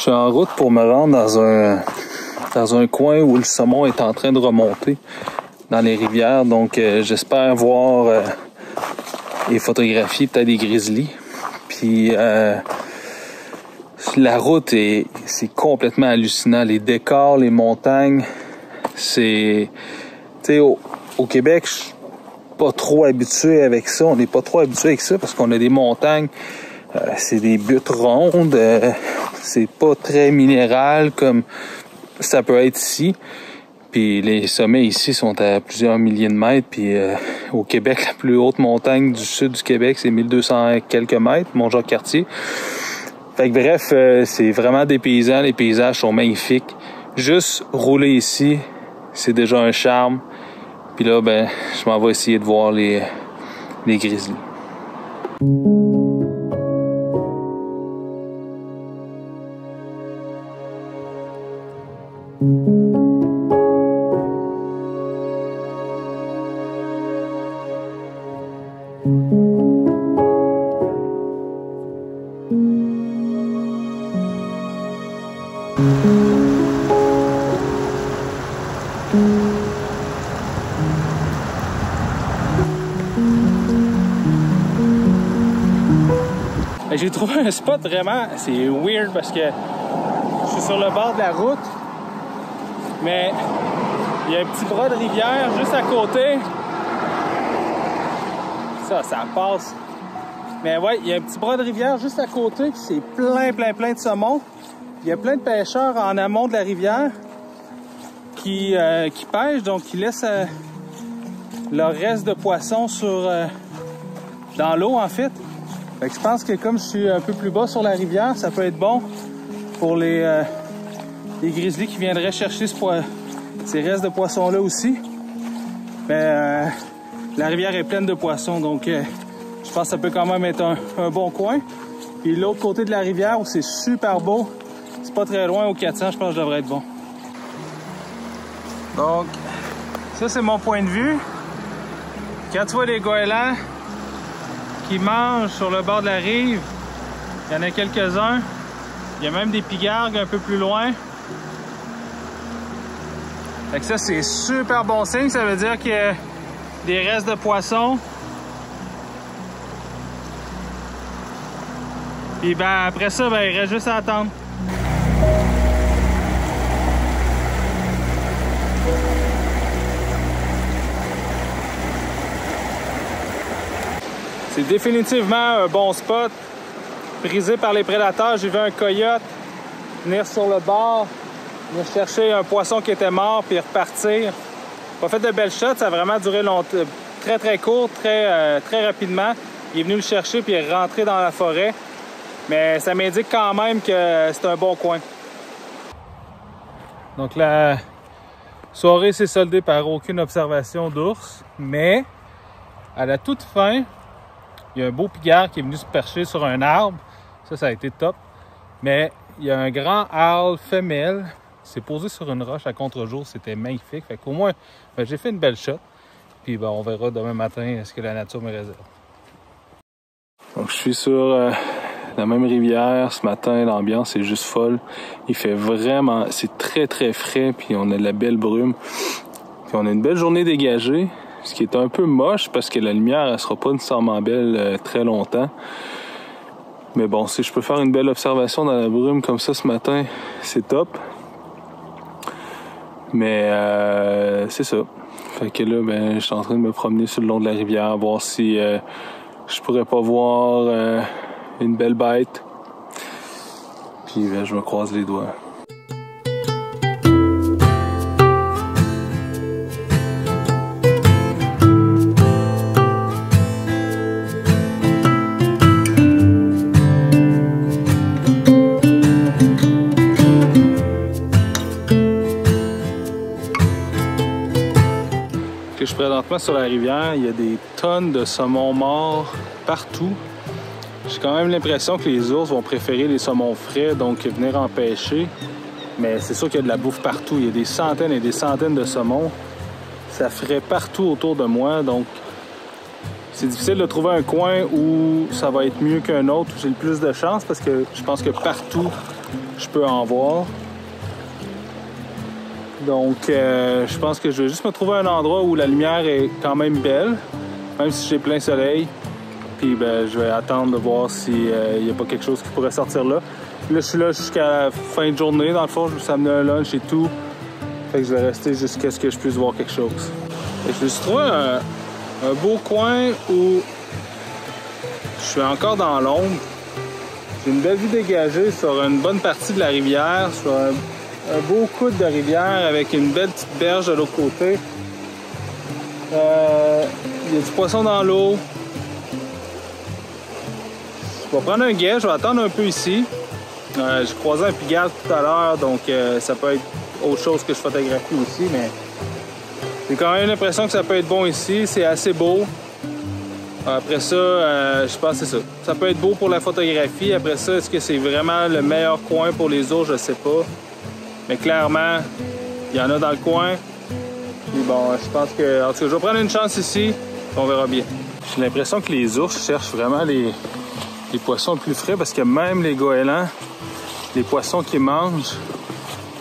suis en route pour me rendre dans un coin où le saumon est en train de remonter dans les rivières. Donc j'espère voir et photographier peut-être des grizzlies. Puis la route c'est complètement hallucinant. Les décors, les montagnes, c'est... Tu sais, au Québec, je suis pas trop habitué avec ça. On n'est pas trop habitué avec ça parce qu'on a des montagnes, c'est des buttes rondes, c'est pas très minéral comme ça peut être ici. Puis les sommets ici sont à plusieurs milliers de mètres. Puis au Québec, la plus haute montagne du sud du Québec, c'est 1200 et quelques mètres, Mont-Jacques-Cartier. Fait que bref, c'est vraiment dépaysant. Les paysages sont magnifiques. Juste rouler ici, c'est déjà un charme. Puis là, ben, je m'en vais essayer de voir les grizzlies. J'ai trouvé un spot vraiment, c'est weird parce que je suis sur le bord de la route, mais il y a un petit bras de rivière juste à côté. Ça passe. Mais ouais, il y a un petit bras de rivière juste à côté, puis c'est plein de saumon. Il y a plein de pêcheurs en amont de la rivière qui pêchent, donc qui laissent leur reste de poissons dans l'eau en fait. Fait que je pense que comme je suis un peu plus bas sur la rivière, ça peut être bon pour les grizzlies qui viendraient chercher ces restes de poissons-là aussi. Mais la rivière est pleine de poissons, donc je pense que ça peut quand même être un bon coin. Puis l'autre côté de la rivière où c'est super beau, c'est pas très loin, au 400, je pense que je devrais être bon. Donc, ça c'est mon point de vue. Quand tu vois les goélands qui mangent sur le bord de la rive, il y en a quelques-uns. Il y a même des pigargues un peu plus loin. Fait que ça, c'est super bon signe. Ça veut dire qu'il y a des restes de poissons. Puis ben, après ça, ben, il reste juste à attendre. C'est définitivement un bon spot. Brisé par les prédateurs, j'ai vu un coyote venir sur le bord, venir chercher un poisson qui était mort puis repartir. Pas fait de belles shots, ça a vraiment duré longtemps, très court, très rapidement. Il est venu le chercher puis il est rentré dans la forêt. Mais ça m'indique quand même que c'est un bon coin. Donc la soirée s'est soldée par aucune observation d'ours, mais à la toute fin, il y a un beau pigargue qui est venu se percher sur un arbre. Ça a été top. Mais il y a un grand harle femelle qui s'est posé sur une roche à contre-jour. C'était magnifique. Fait qu'au moins, ben, j'ai fait une belle shot. Puis ben, on verra demain matin ce que la nature me réserve. Donc je suis sur la même rivière. Ce matin, l'ambiance est juste folle. Il fait vraiment... C'est très frais. Puis on a de la belle brume. Puis on a une belle journée dégagée. Ce qui est un peu moche parce que la lumière elle sera pas nécessairement belle très longtemps. Mais bon, si je peux faire une belle observation dans la brume comme ça ce matin, c'est top. Mais c'est ça. Fait que là, ben, je suis en train de me promener sur le long de la rivière, voir si je pourrais pas voir une belle bête. Puis ben, je me croise les doigts. Je suis présentement sur la rivière, il y a des tonnes de saumons morts partout. J'ai quand même l'impression que les ours vont préférer les saumons frais, donc venir en pêcher. Mais c'est sûr qu'il y a de la bouffe partout. Il y a des centaines et des centaines de saumons. Ça ferait partout autour de moi, donc c'est difficile de trouver un coin où ça va être mieux qu'un autre, où j'ai le plus de chance, parce que je pense que partout, je peux en voir. Donc, je pense que je vais juste me trouver un endroit où la lumière est quand même belle, même si j'ai plein soleil. Puis, ben, je vais attendre de voir s'il n'y a pas quelque chose qui pourrait sortir là. Puis là, je suis là jusqu'à la fin de journée. Dans le fond, je me suis amené un lunch et tout. Fait que je vais rester jusqu'à ce que je puisse voir quelque chose. Et je me suis trouvé un beau coin où je suis encore dans l'ombre. J'ai une belle vue dégagée sur une bonne partie de la rivière, sur un beau coude de rivière avec une belle petite berge de l'autre côté. Il y a du poisson dans l'eau. Je vais prendre un guet, je vais attendre un peu ici. J'ai croisé un pigalle tout à l'heure, donc ça peut être autre chose que je photographie aussi, mais j'ai quand même l'impression que ça peut être bon ici. C'est assez beau. Après ça, je pense que c'est ça. Ça peut être beau pour la photographie. Après ça, est-ce que c'est vraiment le meilleur coin pour les ours? Je sais pas. Mais clairement, il y en a dans le coin. Puis bon, je pense que... En tout cas, je vais prendre une chance ici. On verra bien. J'ai l'impression que les ours cherchent vraiment les poissons plus frais parce que même les goélands, les poissons qu'ils mangent,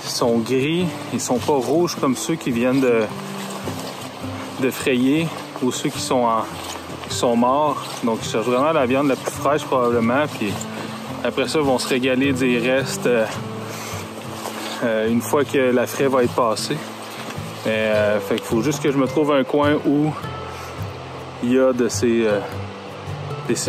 sont gris. Ils sont pas rouges comme ceux qui viennent de frayer ou ceux qui sont morts. Donc, ils cherchent vraiment la viande la plus fraîche probablement. Puis après ça, ils vont se régaler des restes une fois que la fraie va être passée. Fait qu'il faut juste que je me trouve un coin où il y a de ces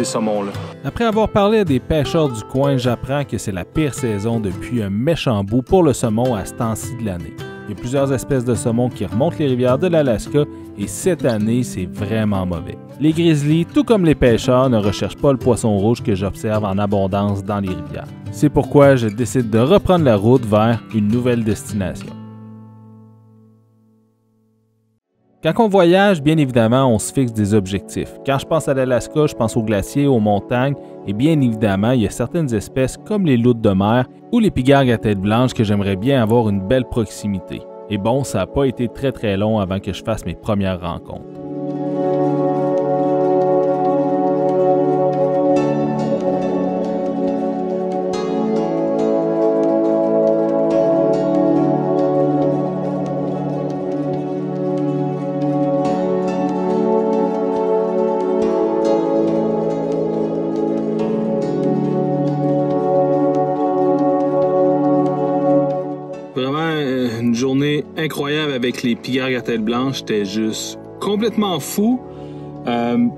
saumons-là. Après avoir parlé à des pêcheurs du coin, j'apprends que c'est la pire saison depuis un méchant bout pour le saumon à ce temps-ci de l'année. Il y a plusieurs espèces de saumons qui remontent les rivières de l'Alaska et cette année, c'est vraiment mauvais. Les grizzlies, tout comme les pêcheurs, ne recherchent pas le poisson rouge que j'observe en abondance dans les rivières. C'est pourquoi je décide de reprendre la route vers une nouvelle destination. Quand on voyage, bien évidemment, on se fixe des objectifs. Quand je pense à l'Alaska, je pense aux glaciers, aux montagnes, et bien évidemment, il y a certaines espèces comme les loutres de mer ou les pigargues à tête blanche que j'aimerais bien avoir une belle proximité. Et bon, ça n'a pas été très long avant que je fasse mes premières rencontres. Une journée incroyable avec les pigargues à tête blanche. J'étais juste complètement fou.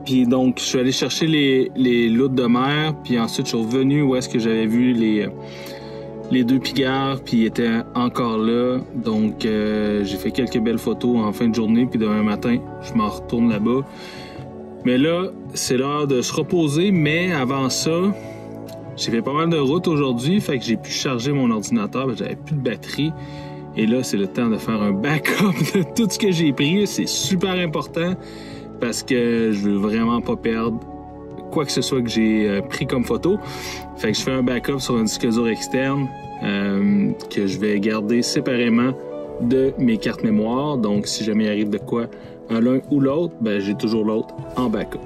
Puis donc, je suis allé chercher les loutres de mer. Puis ensuite, je suis revenu où est-ce que j'avais vu les deux pigargues. Puis ils étaient encore là. Donc, j'ai fait quelques belles photos en fin de journée. Puis demain matin, je m'en retourne là-bas. Mais là, c'est l'heure de se reposer. Mais avant ça, j'ai fait pas mal de routes aujourd'hui. Fait que j'ai pu charger mon ordinateur. J'avais plus de batterie. Et là, c'est le temps de faire un backup de tout ce que j'ai pris. C'est super important parce que je veux vraiment pas perdre quoi que ce soit que j'ai pris comme photo. Fait que je fais un backup sur un disque dur externe que je vais garder séparément de mes cartes mémoire. Donc, si jamais il arrive de quoi à l'un ou l'autre, ben, j'ai toujours l'autre en backup.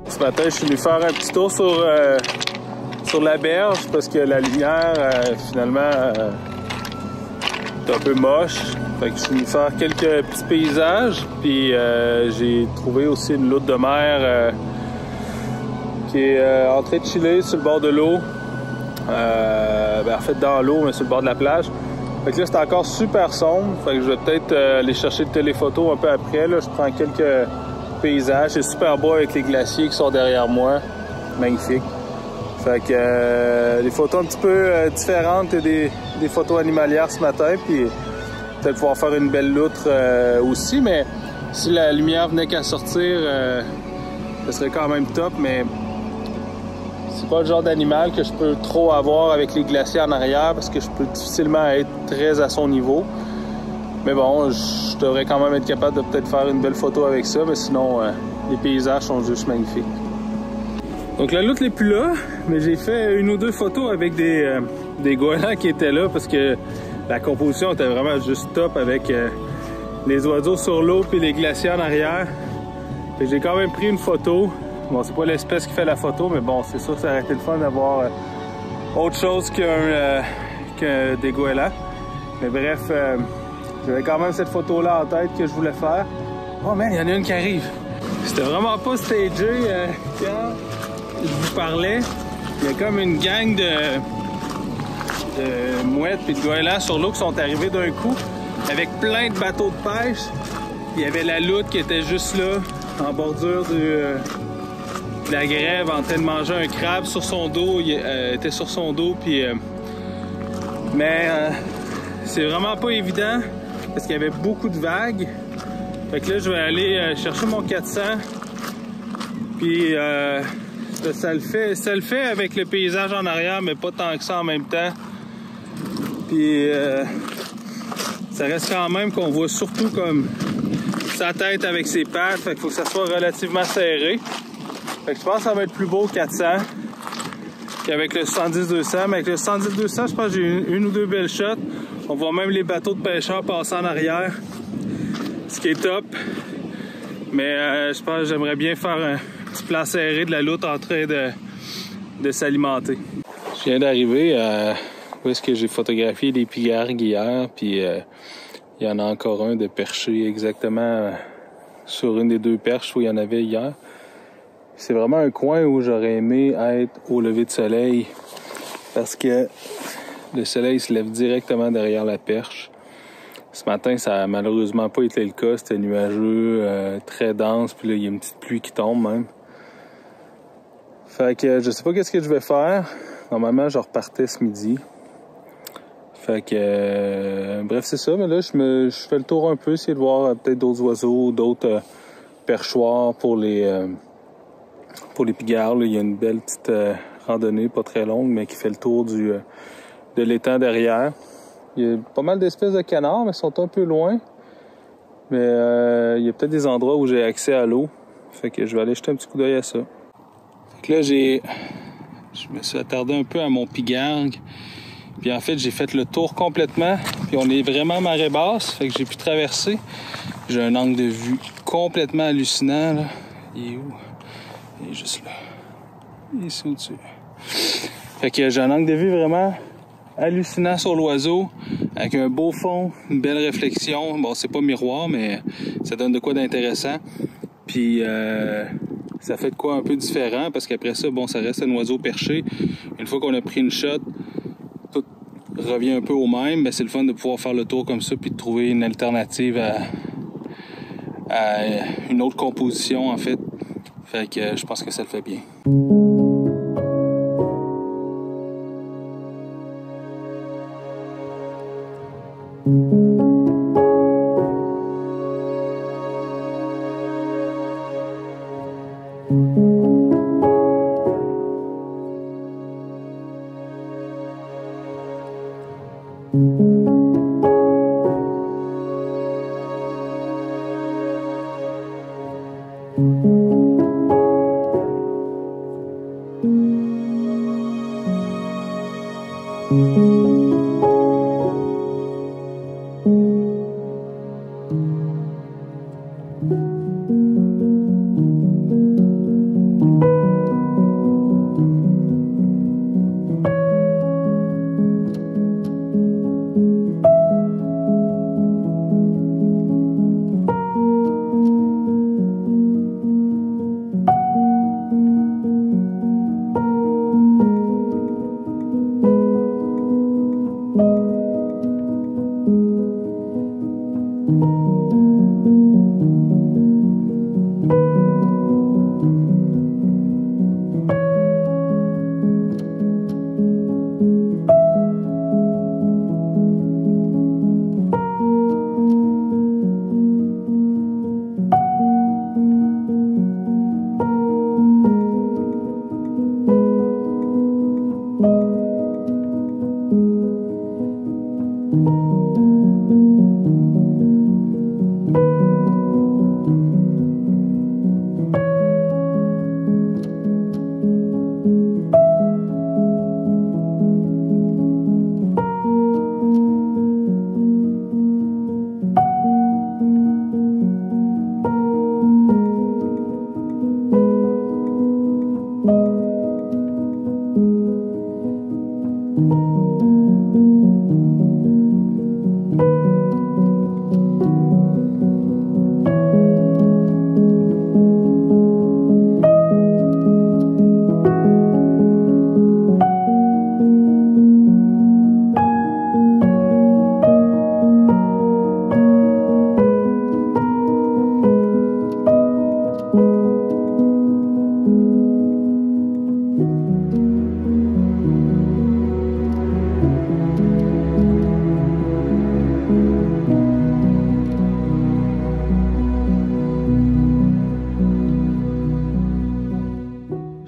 Ce matin, je suis venu faire un petit tour sur la berge parce que la lumière finalement est un peu moche. Fait que je suis venu faire quelques petits paysages. Puis j'ai trouvé aussi une loutre de mer qui est en train de chiller sur le bord de l'eau. En fait dans l'eau, mais sur le bord de la plage. Fait que là c'est encore super sombre. Fait que je vais peut-être aller chercher le téléphoto un peu après. Là, je prends quelques paysages. C'est super beau avec les glaciers qui sont derrière moi. Magnifique. Fait que des photos un petit peu différentes et des photos animalières ce matin, puis peut-être pouvoir faire une belle loutre aussi, mais si la lumière venait qu'à sortir, ce serait quand même top, mais c'est pas le genre d'animal que je peux trop avoir avec les glaciers en arrière parce que je peux difficilement être très à son niveau. Mais bon, je devrais quand même être capable de peut-être faire une belle photo avec ça, mais sinon, les paysages sont juste magnifiques. Donc la loutre n'est plus là, mais j'ai fait une ou deux photos avec des goélands qui étaient là parce que la composition était vraiment juste top avec les oiseaux sur l'eau puis les glaciers en arrière. J'ai quand même pris une photo Bon, c'est pas l'espèce qui fait la photo, mais bon, c'est sûr que ça aurait été le fun d'avoir autre chose qu'un des goélands. Mais bref, j'avais quand même cette photo-là en tête que je voulais faire. Oh man, il y en a une qui arrive. C'était vraiment pas stagé quand je vous parlais. Il y a comme une gang de mouettes et de goélands sur l'eau qui sont arrivés d'un coup avec plein de bateaux de pêche. Il y avait la loutre qui était juste là, en bordure de la grève, en train de manger un crabe sur son dos. Il était sur son dos, puis... c'est vraiment pas évident parce qu'il y avait beaucoup de vagues. Fait que là, je vais aller chercher mon 400. Puis ça le fait avec le paysage en arrière, mais pas tant que ça en même temps. Puis ça reste quand même qu'on voit surtout comme sa tête avec ses pattes. Fait qu'il faut que ça soit relativement serré. Fait que je pense que ça va être plus beau 400 qu'avec le 110-200. Mais avec le 110-200, je pense que j'ai une ou deux belles shots. On voit même les bateaux de pêcheurs passer en arrière, ce qui est top. Mais je pense que j'aimerais bien faire un petit plan serré de la loutre en train de s'alimenter. Je viens d'arriver à où est-ce que j'ai photographié des pigargues hier, puis il y en a encore un de perché exactement sur une des deux perches où il y en avait hier. C'est vraiment un coin où j'aurais aimé être au lever de soleil parce que le soleil se lève directement derrière la perche. Ce matin, ça a malheureusement pas été le cas. C'était nuageux, très dense, puis là, il y a une petite pluie qui tombe même. Fait que je sais pas qu'est-ce que je vais faire. Normalement, je repartais ce midi. Fait que bref, c'est ça. Mais là, je fais le tour un peu, essayer de voir peut-être d'autres oiseaux, d'autres perchoirs pour les pigards. Là, il y a une belle petite randonnée, pas très longue, mais qui fait le tour de l'étang derrière. Il y a pas mal d'espèces de canards, mais ils sont un peu loin. Mais il y a peut-être des endroits où j'ai accès à l'eau. Fait que je vais aller jeter un petit coup d'œil à ça. Fait que là, je me suis attardé un peu à mon pigargue. Puis en fait, j'ai fait le tour complètement. Puis on est vraiment marée basse. Fait que j'ai pu traverser. J'ai un angle de vue complètement hallucinant, là. Il est où? Il est juste là. Il est ici au-dessus. Fait que j'ai un angle de vue vraiment hallucinant sur l'oiseau, avec un beau fond, une belle réflexion. Bon, c'est pas miroir, mais ça donne de quoi d'intéressant. Puis ça fait de quoi un peu différent, parce qu'après ça, bon, ça reste un oiseau perché. Une fois qu'on a pris une shot, tout revient un peu au même. Ben, c'est le fun de pouvoir faire le tour comme ça, puis de trouver une alternative à une autre composition, en fait. Fait que je pense que ça le fait bien.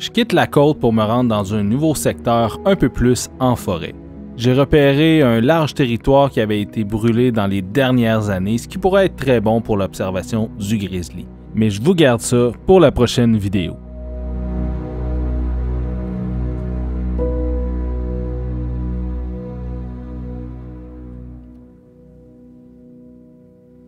Je quitte la côte pour me rendre dans un nouveau secteur un peu plus en forêt. J'ai repéré un large territoire qui avait été brûlé dans les dernières années, ce qui pourrait être très bon pour l'observation du grizzly. Mais je vous garde ça pour la prochaine vidéo.